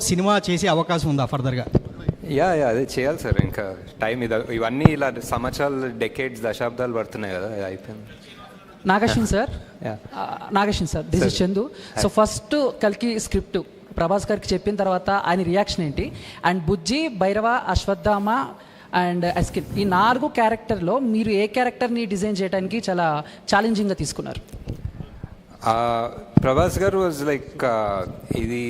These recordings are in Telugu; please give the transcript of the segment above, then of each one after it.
సినిమా చేసే అవకాశం ఉందా ఫర్దర్గా? అదే చేయాలి సార్. ఇంకా టైం ఇవన్నీ ఇలా సంవత్సరాలు, డెకేడ్స్, దశాబ్దాలు పడుతున్నాయి కదా, అయిపోయింది. Nag Ashwin sir, this is Chandu. So first కల్కి స్క్రిప్ట్ ప్రభాస్ గారికి చెప్పిన తర్వాత ఆయన రియాక్షన్ ఏంటి? అండ్ బుజ్జి, భైరవ, అశ్వత్థామ అండ్ అస్కిన్, ఈ 4 క్యారెక్టర్లో మీరు ఏ క్యారెక్టర్ని డిజైన్ చేయడానికి చాలా ఛాలెంజింగ్గా తీసుకున్నారు? ప్రభాస్ గారు వాజ్ లైక్ ఇది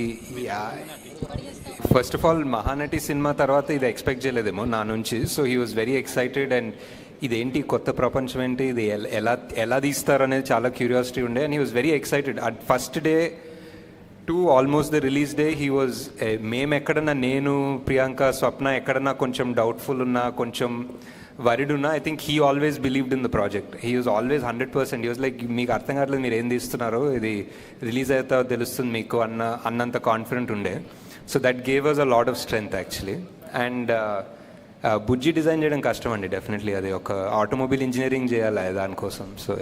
first of all Mahanati cinema తర్వాత ఇది ఎక్స్పెక్ట్ చేయలేదేమో నా నుంచి. So he was very excited. And ఇదేంటి కొత్త ప్రపంచం ఏంటి, ఇది ఎలా తీస్తారు అనేది చాలా క్యూరియాసిటీ ఉండే. And he was very excited. At first day to almost the release day he was, మేము ఎక్కడన్నా, నేను, ప్రియాంక, స్వప్న ఎక్కడన్నా కొంచెం డౌట్ఫుల్ ఉన్నా, కొంచెం వరిడ్ ఉన్నా, I think he always believed in the project. He was always 100%. He was like, మీకు అర్థం కావట్లేదు మీరు ఏం తీస్తున్నారో, ఇది రిలీజ్ అయితే తెలుస్తుంది మీకు అన్నంత కాన్ఫిడెంట్ ఉండే. So that gave us a lot of strength actually. And Bujji design చేయడం కష్టం అండి, డెఫినెట్లీ. అది ఒక ఆటోమొబైల్ ఇంజనీరింగ్ చేయాలి దానికోసం. So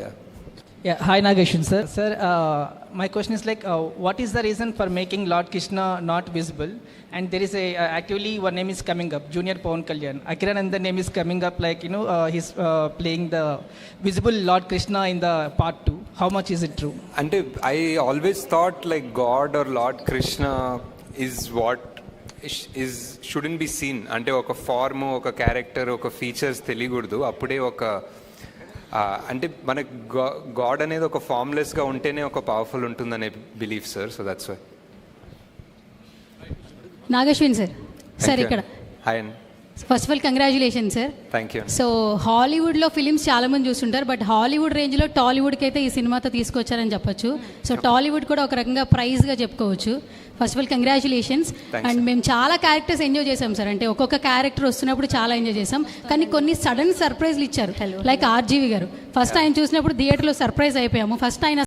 Yeah, hi Nageshan sir. Sir, my question is like, what is the reason for making Lord Krishna not visible? And there is actually one name is coming up, Junior Pawan Kalyan. Akiranandan name is coming up, like, he's playing the visible Lord Krishna in the part 2. How much is it true? Ante I always thought like God or Lord Krishna is what shouldn't be seen. Ante oka form, oka character, oka features తెలియకూడదు. అప్పుడే ఒక అంటే మనకు గాడ్ అనేది ఒక ఫార్మ్లెస్గా ఉంటేనే ఒక పవర్ఫుల్ ఉంటుందనే belief sir. So that's why. Nag Ashwin sir ఇక్కడ హాయ్ అండి. First of all congratulation sir. Thank you. So హాలీవుడ్లో ఫిలిమ్స్ చాలామంది చూస్తుంటారు, బట్ హాలీవుడ్ రేంజ్లో టాలీవుడ్కి అయితే ఈ సినిమాతో తీసుకొచ్చారని చెప్పొచ్చు. సో టాలీవుడ్ కూడా ఒక రకంగా ప్రైజ్గా చెప్పుకోవచ్చు. First of all congratulations. And మేము చాలా క్యారెక్టర్స్ ఎంజాయ్ చేసాం సార్. అంటే ఒక్కొక్క క్యారెక్టర్ వస్తున్నప్పుడు చాలా ఎంజాయ్ చేసాం, కానీ కొన్ని సడన్ సర్ప్రైజ్లు ఇచ్చారు. లైక్ ఆర్జీవి గారు, ఫస్ట్ ఆయన చూసినప్పుడు థియేటర్లో సర్ప్రైజ్ అయిపోయాము. ఫస్ట్ ఆయన